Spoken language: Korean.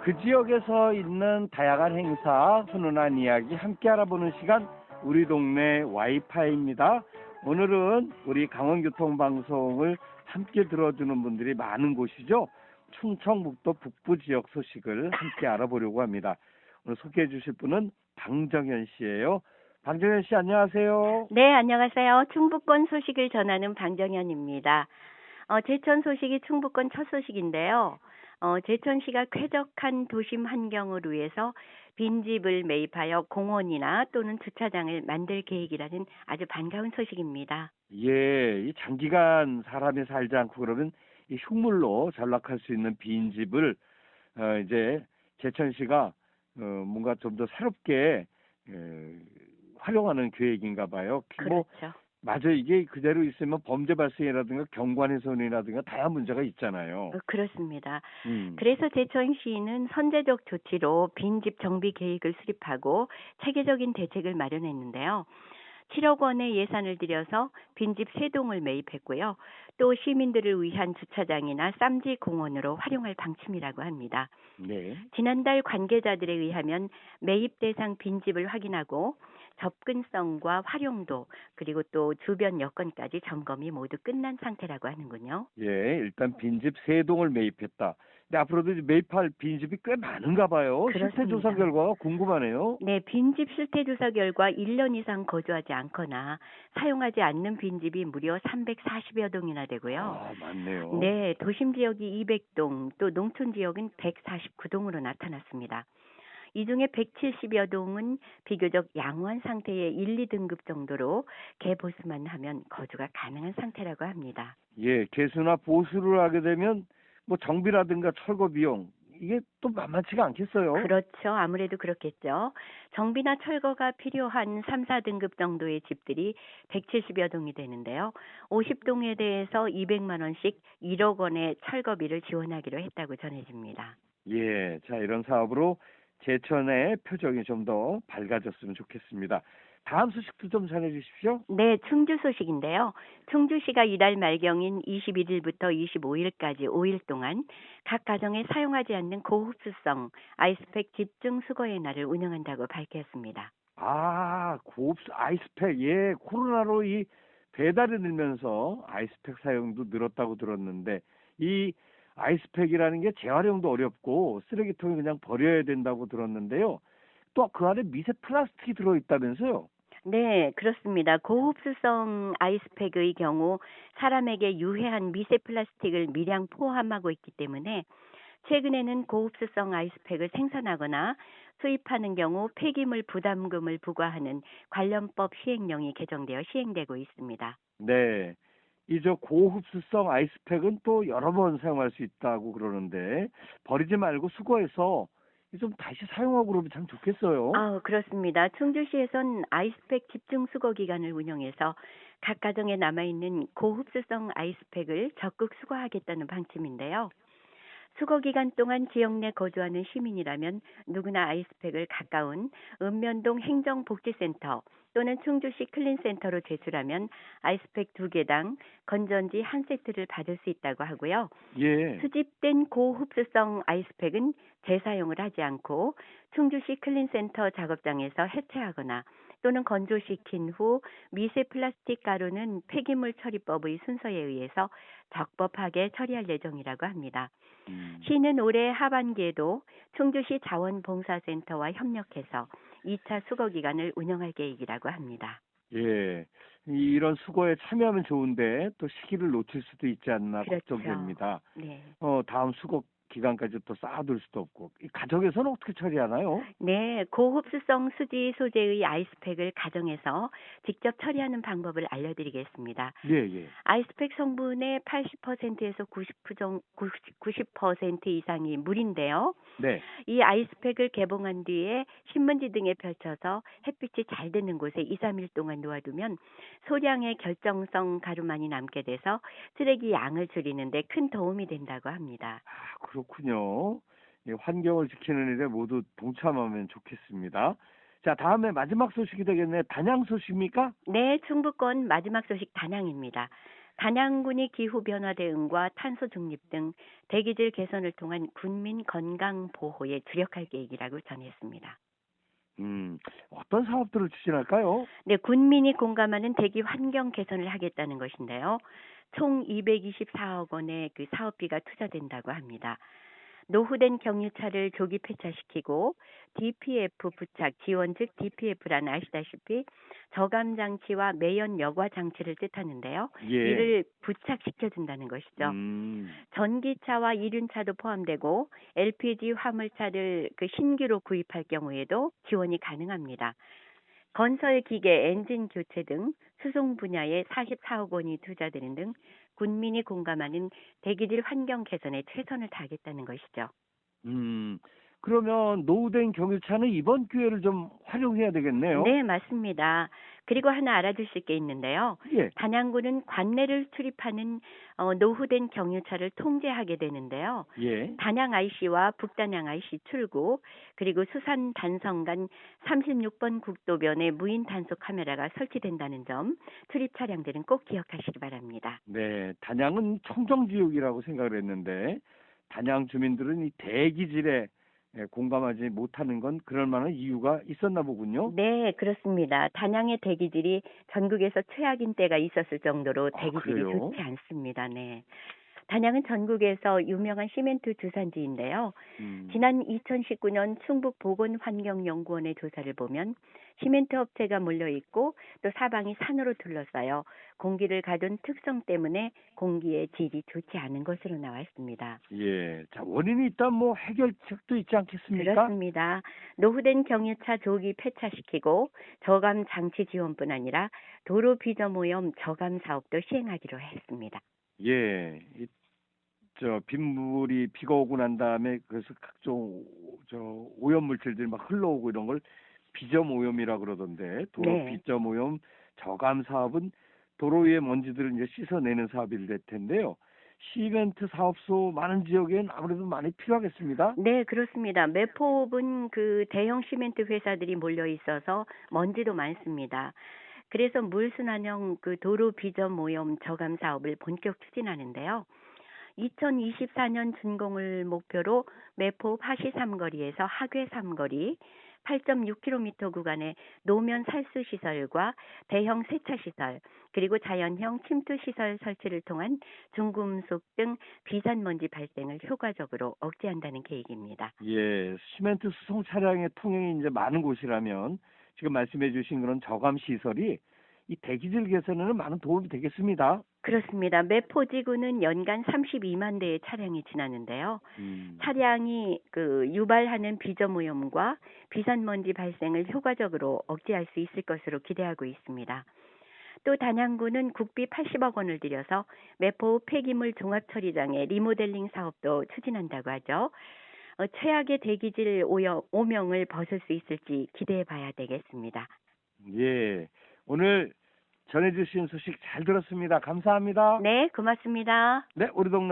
그 지역에서 있는 다양한 행사, 훈훈한 이야기 함께 알아보는 시간 우리 동네 와이파이입니다. 오늘은 우리 강원교통방송을 함께 들어주는 분들이 많은 곳이죠. 충청북도 북부 지역 소식을 함께 알아보려고 합니다. 오늘 소개해 주실 분은 방정현 씨예요. 방정현 씨 안녕하세요. 네, 안녕하세요. 충북권 소식을 전하는 방정현입니다. 제천 소식이 충북권 첫 소식인데요. 제천시가 쾌적한 도심 환경을 위해서 빈집을 매입하여 공원이나 또는 주차장을 만들 계획이라는 아주 반가운 소식입니다. 예, 이 장기간 사람이 살지 않고 그러면 이 흉물로 전락할 수 있는 빈집을 이제 제천시가 뭔가 좀 더 새롭게 활용하는 계획인가 봐요. 뭐 그렇죠. 맞아 이게 그대로 있으면 범죄 발생이라든가 경관 훼손이라든가 다양한 문제가 있잖아요. 그렇습니다. 음. 그래서 제천시는 선제적 조치로 빈집 정비 계획을 수립하고 체계적인 대책을 마련했는데요. 7억 원의 예산을 들여서 빈집 3동을 매입했고요. 또 시민들을 위한 주차장이나 쌈지 공원으로 활용할 방침이라고 합니다. 네. 지난달 관계자들에 의하면 매입 대상 빈집을 확인하고 접근성과 활용도 그리고 또 주변 여건까지 점검이 모두 끝난 상태라고 하는군요. 예, 일단 빈집 3동을 매입했다. 근데 앞으로도 이제 매입할 빈집이 꽤 많은가 봐요. 실태 조사 그렇습니다. 결과가 궁금하네요. 네, 빈집 실태 조사 결과 1년 이상 거주하지 않거나 사용하지 않는 빈집이 무려 340여 동이나 되고요. 아, 많네요. 네, 도심 지역이 200동, 또 농촌 지역은 149동으로 나타났습니다. 이 중에 170여 동은 비교적 양호한 상태의 1, 2등급 정도로 개보수만 하면 거주가 가능한 상태라고 합니다. 예, 개수나 보수를 하게 되면 뭐 정비라든가 철거 비용 이게 또 만만치가 않겠어요. 그렇죠. 아무래도 그렇겠죠. 정비나 철거가 필요한 3, 4등급 정도의 집들이 170여 동이 되는데요. 50동에 대해서 200만 원씩 1억 원의 철거비를 지원하기로 했다고 전해집니다. 예, 자 이런 사업으로 제천의 표정이 좀 더 밝아졌으면 좋겠습니다. 다음 소식도 좀 전해주십시오. 네, 충주 소식인데요. 충주시가 이달 말경인 21일부터 25일까지 5일 동안 각 가정에 사용하지 않는 고흡수성 아이스팩 집중 수거의 날을 운영한다고 밝혔습니다. 아, 고급스 아이스팩. 예, 코로나로 이 배달이 늘면서 아이스팩 사용도 늘었다고 들었는데 이 아이스팩이라는 게 재활용도 어렵고 쓰레기통에 그냥 버려야 된다고 들었는데요. 또 그 안에 미세 플라스틱이 들어있다면서요? 네, 그렇습니다. 고흡수성 아이스팩의 경우 사람에게 유해한 미세 플라스틱을 미량 포함하고 있기 때문에 최근에는 고흡수성 아이스팩을 생산하거나 수입하는 경우 폐기물 부담금을 부과하는 관련법 시행령이 개정되어 시행되고 있습니다. 네. 이 저 고흡수성 아이스팩은 또 여러 번 사용할 수 있다고 그러는데 버리지 말고 수거해서 좀 다시 사용하고 그러면 참 좋겠어요. 그렇습니다. 충주시에선 아이스팩 집중 수거 기간을 운영해서 각 가정에 남아있는 고흡수성 아이스팩을 적극 수거하겠다는 방침인데요. 수거 기간 동안 지역 내 거주하는 시민이라면 누구나 아이스팩을 가까운 읍면동 행정복지센터 또는 충주시 클린센터로 제출하면 아이스팩 2개당 건전지 1세트를 받을 수 있다고 하고요. 예. 수집된 고흡수성 아이스팩은 재사용을 하지 않고 충주시 클린센터 작업장에서 해체하거나 또는 건조시킨 후 미세 플라스틱 가루는 폐기물 처리법의 순서에 의해서 적법하게 처리할 예정이라고 합니다. 음. 시는 올해 하반기에도 충주시 자원봉사센터와 협력해서 2차 수거 기간을 운영할 계획이라고 합니다. 예. 이런 수거에 참여하면 좋은데 또 시기를 놓칠 수도 있지 않나 그렇죠. 걱정됩니다. 네. 다음 수거 기간까지 또 쌓아둘 수도 없고 이 가정에서는 어떻게 처리하나요? 네, 고흡수성 수지 소재의 아이스팩을 가정에서 직접 처리하는 방법을 알려드리겠습니다. 예, 예. 아이스팩 성분의 80%에서 90% 이상이 물인데요. 네. 이 아이스팩을 개봉한 뒤에 신문지 등에 펼쳐서 햇빛이 잘 드는 곳에 2, 3일 동안 놓아두면 소량의 결정성 가루만이 남게 돼서 쓰레기 양을 줄이는 데 큰 도움이 된다고 합니다. 아, 그렇군요. 이 환경을 지키는 일에 모두 동참하면 좋겠습니다. 자, 다음에 마지막 소식이 되겠네. 단양 소식입니까? 네, 충북권 마지막 소식 단양입니다. 단양군이 기후 변화 대응과 탄소 중립 등 대기질 개선을 통한 군민 건강 보호에 주력할 계획이라고 전했습니다. 어떤 사업들을 추진할까요? 네, 군민이 공감하는 대기 환경 개선을 하겠다는 것인데요. 총 224억 원의 그 사업비가 투자된다고 합니다. 노후된 경유차를 조기 폐차시키고 DPF 부착 지원 즉 DPF란 아시다시피 저감 장치와 매연 여과 장치를 뜻하는데요. 예. 이를 부착시켜 준다는 것이죠. 음. 전기차와 이륜차도 포함되고 LPG 화물차를 그 신규로 구입할 경우에도 지원이 가능합니다. 건설 기계 엔진 교체 등 수송 분야에 44억 원이 투자되는 등 군민이 공감하는 대기질 환경 개선에 최선을 다하겠다는 것이죠. 음. 그러면 노후된 경유차는 이번 기회를 좀 활용해야 되겠네요. 네, 맞습니다. 그리고 하나 알아두실 게 있는데요. 예. 단양군은 관내를 출입하는 노후된 경유차를 통제하게 되는데요. 예. 단양 IC와 북단양 IC 출구 그리고 수산 단성 간 36번 국도변에 무인 단속 카메라가 설치된다는 점 출입 차량들은 꼭 기억하시기 바랍니다. 네. 단양은 청정지역이라고 생각을 했는데 단양 주민들은 이 대기질에 공감하지 못하는 건 그럴 만한 이유가 있었나 보군요. 네, 그렇습니다. 단양의 대기질이 전국에서 최악인 때가 있었을 정도로 아, 대기질이 그래요? 좋지 않습니다. 네. 단양은 전국에서 유명한 시멘트 주산지인데요. 음. 지난 2019년 충북 보건환경연구원의 조사를 보면 시멘트 업체가 몰려 있고 또 사방이 산으로 둘러싸여 공기를 가둔 특성 때문에 공기의 질이 좋지 않은 것으로 나왔습니다. 예. 자, 원인이 있다면 뭐 해결책도 있지 않겠습니까? 그렇습니다. 노후된 경유차 조기 폐차시키고 저감 장치 지원뿐 아니라 도로 비점 오염 저감 사업도 시행하기로 했습니다. 예. 빗물이 비가 오고 난 다음에 그래서 각종 오염 물질들이 막 흘러오고 이런 걸 비점 오염이라 그러던데 도로 네. 비점 오염 저감 사업은 도로 위의 먼지들을 이제 씻어내는 사업이 될 텐데요. 시멘트 사업소 많은 지역엔 아무래도 많이 필요하겠습니다. 네, 그렇습니다. 매포읍은 그 대형 시멘트 회사들이 몰려 있어서 먼지도 많습니다. 그래서 물순환형 그 도로 비점 오염 저감 사업을 본격 추진하는데요. 2024년 준공을 목표로 매포 하시 삼거리에서 하괴 삼거리 8.6km 구간에 노면 살수 시설과 대형 세차 시설 그리고 자연형 침투 시설 설치를 통한 중금속 등 비산먼지 발생을 효과적으로 억제한다는 계획입니다. 예, 시멘트 수송 차량의 통행이 이제 많은 곳이라면 지금 말씀해 주신 그런 저감 시설이 이 대기질 개선에는 많은 도움이 되겠습니다. 그렇습니다. 매포지구는 연간 32만 대의 차량이 지나는데요. 차량이 그 유발하는 비점 오염과 비산먼지 발생을 효과적으로 억제할 수 있을 것으로 기대하고 있습니다. 또 단양구는 국비 80억 원을 들여서 매포 폐기물 종합처리장의 리모델링 사업도 추진한다고 하죠. 최악의 대기질 오명을 벗을 수 있을지 기대해 봐야 되겠습니다. 예, 오늘 전해주신 소식 잘 들었습니다. 감사합니다. 네, 고맙습니다. 네, 우리 동네